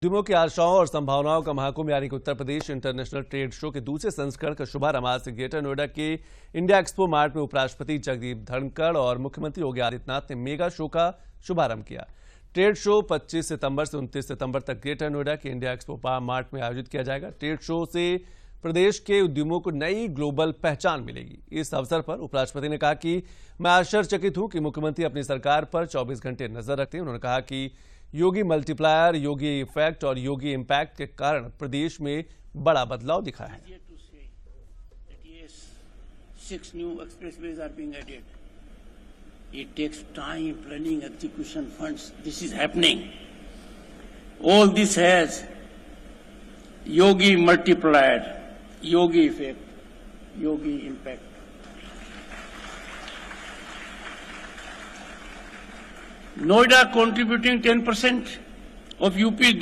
उद्यमों की आशाओं और संभावनाओं का महाकुंभ यानी कि Uttar Pradesh international trade show के दूसरे संस्करण का शुभारंभ आज से ग्रेटर नोएडा के इंडिया एक्सपो मार्ट में उपराष्ट्रपति जगदीप धनखड़ और मुख्यमंत्री योगी आदित्यनाथ ने मेगा शो का शुभारंभ किया। ट्रेड शो 25 सितंबर से 29 सितंबर तक ग्रेटर नोएडा के इंडिया एक्सपो मार्ट में आयोजित किया जाएगा। ट्रेड शो से प्रदेश के उद्यमों को नई ग्लोबल पहचान मिलेगी। इस अवसर पर उपराष्ट्रपति ने कहा कि मैं आश्चर्यचकित हूं कि मुख्यमंत्री अपनी सरकार पर 24 घंटे नजर रखते हैं। उन्होंने कहा कि योगी मल्टीप्लायर, योगी इफेक्ट और योगी इम्पैक्ट के कारण प्रदेश में बड़ा बदलाव दिखा है। 6 new expressways are being added. It takes time, planning, execution, funds. This is happening. All this has yogi multiplier, yogi effect, yogi impact. Noida contributing 10% of UP's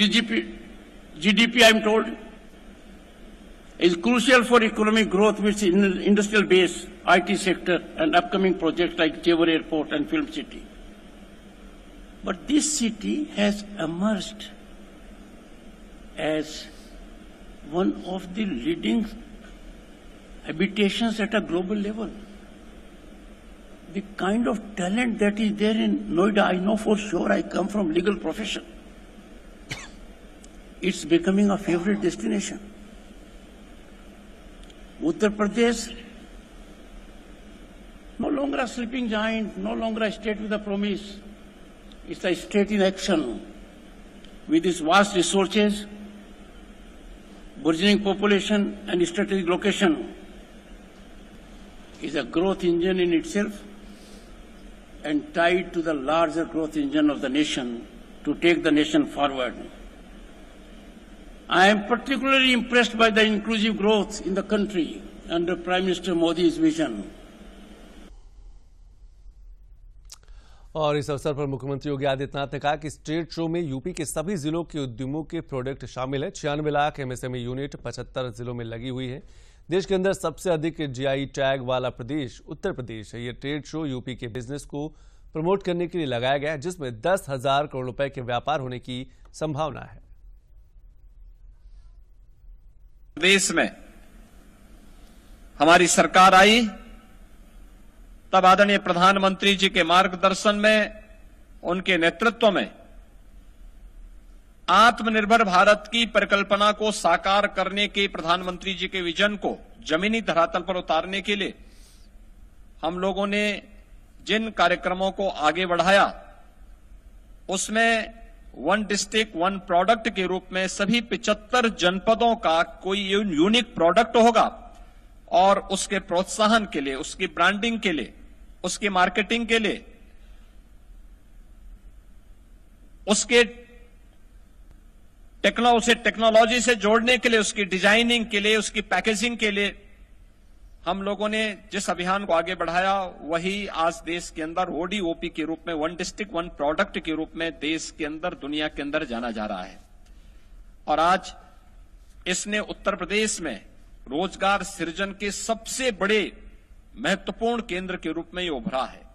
GDP, I'm told, is crucial for economic growth with industrial base, IT sector, and upcoming projects like Jewar Airport and Film City. But this city has emerged as one of the leading habitations at a global level. The kind of talent that is there in Noida, I know for sure. I come from legal profession. It's becoming a favorite destination. Uttar Pradesh, no longer a sleeping giant, no longer a state with a promise. It's a state in action. With its vast resources, burgeoning population and strategic location, is a growth engine in itself and tied to the larger growth engine of the nation to take the nation forward. I am particularly impressed by the inclusive growth in the country under Prime Minister Modi's vision. और इस अवसर पर मुख्यमंत्री योगी आदित्यनाथ ने कहा कि इस trade show में यूपी के सभी जिलों के उद्यमों के प्रोडक्ट शामिल है। 96 लाख एमएसएमई यूनिट 75 जिलों में लगी हुई है। देश के अंदर सबसे अधिक जीआई टैग वाला प्रदेश उत्तर प्रदेश है। ये ट्रेड शो यूपी के बिजनेस को प्रमोट करने के लिए लगाया गया है, जिसमें 10,000 करोड़ रुपए के व्यापार होने की संभावना है। देश में हमारी सरकार आई तब आदरणीय प्रधानमंत्री जी के मार्गदर्शन में, उनके नेतृत्व में आत्मनिर्भर भारत की परिकल्पना को साकार करने के प्रधानमंत्री जी के विजन को जमीनी धरातल पर उतारने के लिए हम लोगों ने जिन कार्यक्रमों को आगे बढ़ाया, उसमें वन डिस्ट्रिक्ट वन प्रोडक्ट के रूप में सभी 75 जनपदों का कोई यूनिक प्रोडक्ट होगा और उसके प्रोत्साहन के लिए, उसकी ब्रांडिंग के लिए, उसकी मार्केटिंग के लिए, उसे टेक्नोलॉजी से जोड़ने के लिए, उसकी डिजाइनिंग के लिए, उसकी पैकेजिंग के लिए हम लोगों ने जिस अभियान को आगे बढ़ाया, वही आज देश के अंदर ओडीओपी के रूप में, वन डिस्ट्रिक्ट वन प्रोडक्ट के रूप में देश के अंदर, दुनिया के अंदर जाना जा रहा है। और आज इसने उत्तर प्रदेश में रोजगार सृजन के सबसे बड़े महत्वपूर्ण केंद्र के रूप में ये उभरा है।